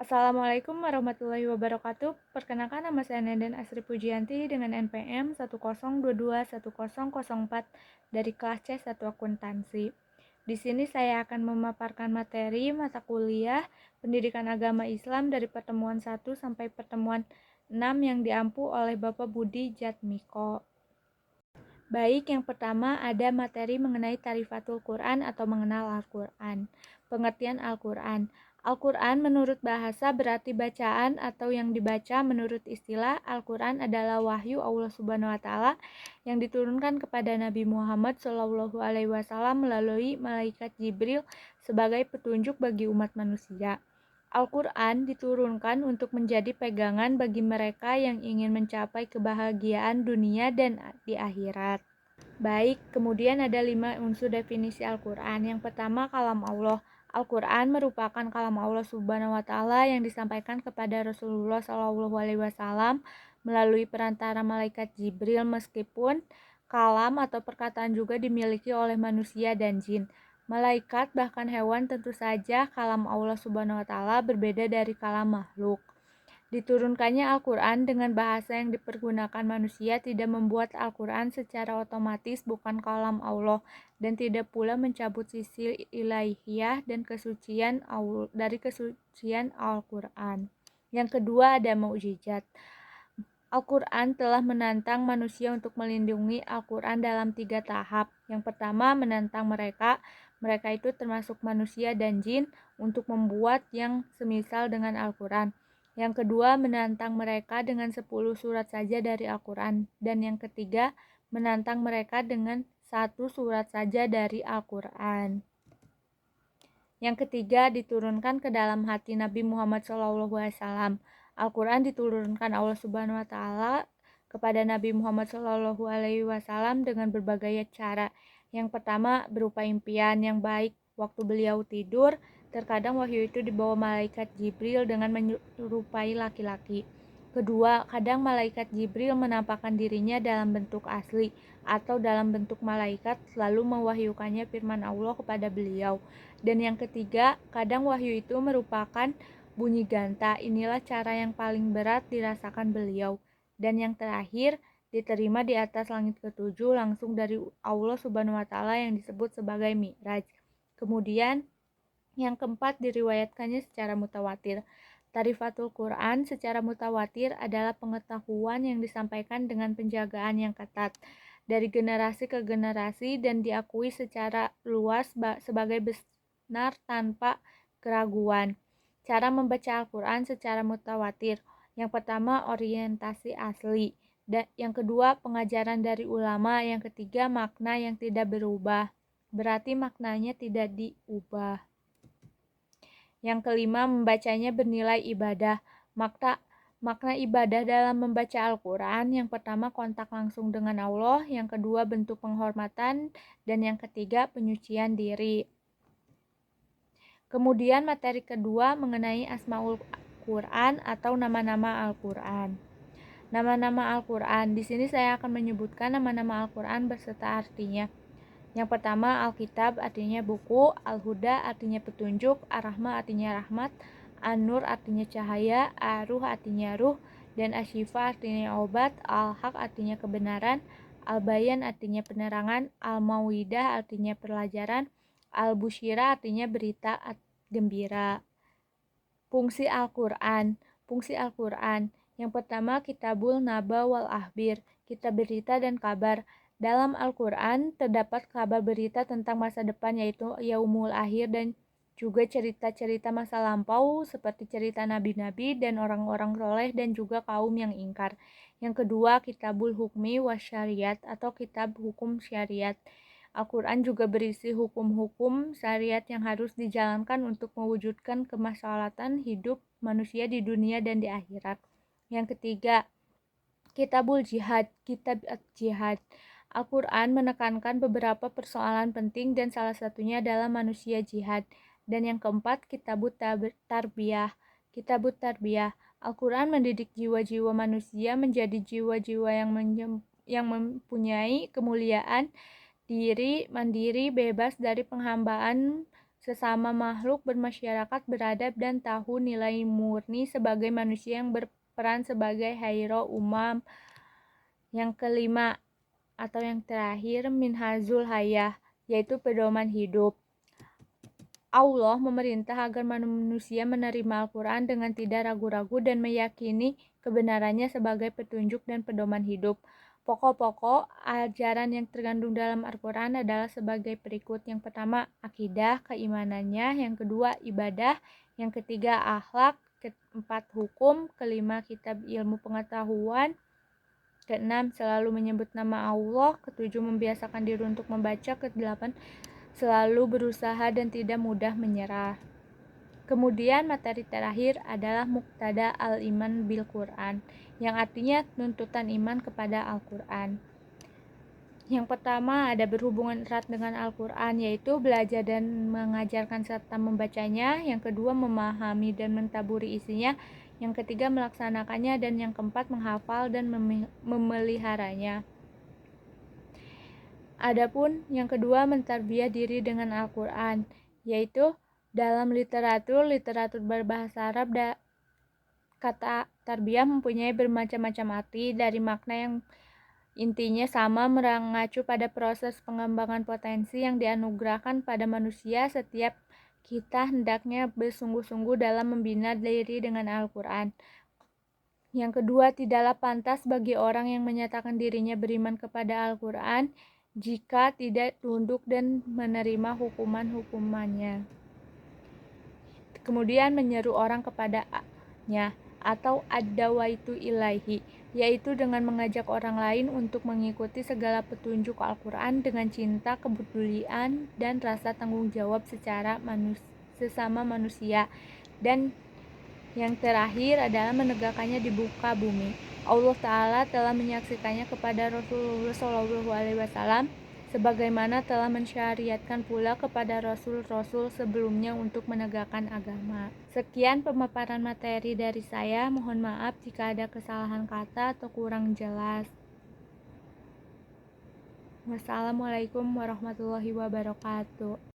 Assalamualaikum warahmatullahi wabarakatuh. Perkenalkan nama saya Nenden Asri Pujianti dengan NPM 102210004 dari kelas C1 Akuntansi. Di sini saya akan memaparkan materi mata kuliah Pendidikan Agama Islam dari pertemuan 1 sampai pertemuan 6 yang diampu oleh Bapak Budi Jatmiko. Baik, yang pertama ada materi mengenai Tarifatul Quran atau mengenal Al-Quran. Pengertian Al-Quran. Al-Quran menurut bahasa berarti bacaan atau yang dibaca. Menurut istilah, Al-Quran adalah wahyu Allah Subhanahu wa Ta'ala yang diturunkan kepada Nabi Muhammad SAW melalui malaikat Jibril sebagai petunjuk bagi umat manusia. Al-Quran diturunkan untuk menjadi pegangan bagi mereka yang ingin mencapai kebahagiaan dunia dan di akhirat. Baik, kemudian ada 5 unsur definisi Al-Quran. Yang pertama, kalam Allah. Al-Quran merupakan kalam Allah Subhanahu wa Ta'ala yang disampaikan kepada Rasulullah SAW melalui perantara malaikat Jibril, meskipun kalam atau perkataan juga dimiliki oleh manusia dan jin. Malaikat bahkan hewan tentu saja kalam Allah Subhanahu wa Ta'ala berbeda dari kalam makhluk. Diturunkannya Al-Quran dengan bahasa yang dipergunakan manusia tidak membuat Al-Quran secara otomatis bukan kalam Allah dan tidak pula mencabut sisi ilahiyah dan kesucian dari kesucian Al-Quran. Yang kedua ada mukjizat. Al-Quran telah menantang manusia untuk melindungi Al-Quran dalam 3 tahap. Yang pertama, menantang mereka itu termasuk manusia dan jin, untuk membuat yang semisal dengan Al-Quran. Yang kedua, menantang mereka dengan 10 surat saja dari Al-Quran. Dan yang ketiga, menantang mereka dengan 1 surat saja dari Al-Quran. Yang ketiga, diturunkan ke dalam hati Nabi Muhammad SAW. Al-Quran diturunkan Allah Subhanahu wa Ta'ala kepada Nabi Muhammad SAW dengan berbagai cara. Yang pertama, berupa impian yang baik waktu beliau tidur. Terkadang wahyu itu dibawa malaikat Jibril dengan menyerupai laki-laki. Kedua, kadang malaikat Jibril menampakkan dirinya dalam bentuk asli atau dalam bentuk malaikat, lalu mewahyukannya firman Allah kepada beliau. Dan yang ketiga, kadang wahyu itu merupakan bunyi ganta. Inilah cara yang paling berat dirasakan beliau. Dan yang terakhir, diterima di atas langit ketujuh langsung dari Allah Subhanahu wa Ta'ala yang disebut sebagai Mi'raj. Kemudian yang keempat, diriwayatkannya secara mutawatir. Tarifatul Quran secara mutawatir adalah pengetahuan yang disampaikan dengan penjagaan yang ketat dari generasi ke generasi dan diakui secara luas sebagai benar tanpa keraguan. Cara membaca Al-Quran secara mutawatir. Yang pertama, orientasi asli. Yang kedua, pengajaran dari ulama. Yang ketiga, makna yang tidak berubah. Berarti maknanya tidak diubah. Yang kelima, membacanya bernilai ibadah. Makna ibadah dalam membaca Al-Quran, yang pertama kontak langsung dengan Allah, yang kedua bentuk penghormatan, dan yang ketiga penyucian diri. Kemudian materi kedua mengenai Asmaul Quran atau nama-nama Al-Quran. Nama-nama Al-Quran, di sini saya akan menyebutkan nama-nama Al-Quran beserta artinya. Yang pertama, Alkitab artinya buku, Al-Huda artinya petunjuk, Ar-Rahmah artinya rahmat, An-Nur artinya cahaya, Ar-Ruh artinya ruh, dan Asy-Syifa artinya obat, Al-Haq artinya kebenaran, Al-Bayan artinya penerangan, Al-Mau'idah artinya pelajaran, Al-Busyira artinya berita gembira. Fungsi Al-Quran. Yang pertama, Kitabul Naba wal Ahbir, kitab berita dan kabar. Dalam Al-Quran terdapat kabar berita tentang masa depan, yaitu Yaumul Akhir, dan juga cerita-cerita masa lampau seperti cerita nabi-nabi dan orang-orang soleh dan juga kaum yang ingkar. Yang kedua, Kitabul Hukmi wa Syariat atau kitab hukum syariat. Al-Quran juga berisi hukum-hukum syariat yang harus dijalankan untuk mewujudkan kemaslahatan hidup manusia di dunia dan di akhirat. Yang ketiga, Kitabul Jihad, kitab jihad. Al-Quran menekankan beberapa persoalan penting dan salah satunya adalah manusia jihad. Dan yang keempat, Kitabut Tarbiyah. Al-Quran mendidik jiwa-jiwa manusia menjadi jiwa-jiwa yang mempunyai kemuliaan diri, mandiri, bebas dari penghambaan sesama makhluk bermasyarakat, beradab, dan tahu nilai murni sebagai manusia yang berperan sebagai hairo umam. Yang kelima atau yang terakhir, minhajul hayah, yaitu pedoman hidup. Allah memerintah agar manusia menerima Al-Quran dengan tidak ragu-ragu dan meyakini kebenarannya sebagai petunjuk dan pedoman hidup. Pokok-pokok ajaran yang terkandung dalam Al-Quran adalah sebagai berikut. Yang pertama, akidah, keimanannya. Yang kedua, ibadah. Yang ketiga, akhlak. Keempat, hukum. Kelima, kitab ilmu pengetahuan. Keenam, selalu menyebut nama Allah. Ketujuh, membiasakan diri untuk membaca. Kedelapan, selalu berusaha dan tidak mudah menyerah. Kemudian materi terakhir adalah muqtada al-iman bil Quran, yang artinya tuntutan iman kepada Al-Quran. Yang pertama ada berhubungan erat dengan Al-Quran, yaitu belajar dan mengajarkan serta membacanya. Yang kedua memahami dan mentaburi isinya. Yang ketiga melaksanakannya. Dan yang keempat menghafal dan memeliharanya. Adapun yang kedua mentarbiyah diri dengan Al-Quran, yaitu dalam literatur berbahasa Arab, kata tarbiyah mempunyai bermacam-macam arti, dari makna yang intinya sama mengacu pada proses pengembangan potensi yang dianugerahkan pada manusia. Setiap kita hendaknya bersungguh-sungguh dalam membina diri dengan Al-Quran. Yang kedua, tidaklah pantas bagi orang yang menyatakan dirinya beriman kepada Al-Quran jika tidak tunduk dan menerima hukuman-hukumannya. Kemudian menyeru orang kepadanya atau ad-dawaitu ilaihi, yaitu dengan mengajak orang lain untuk mengikuti segala petunjuk Al-Quran dengan cinta, kepedulian, dan rasa tanggung jawab secara sesama manusia. Dan yang terakhir adalah menegakkannya di muka bumi. Allah Ta'ala telah menyaksikannya kepada Rasulullah SAW, sebagaimana telah mensyariatkan pula kepada Rasul-Rasul sebelumnya untuk menegakkan agama. Sekian pemaparan materi dari saya. Mohon maaf jika ada kesalahan kata atau kurang jelas. Wassalamualaikum warahmatullahi wabarakatuh.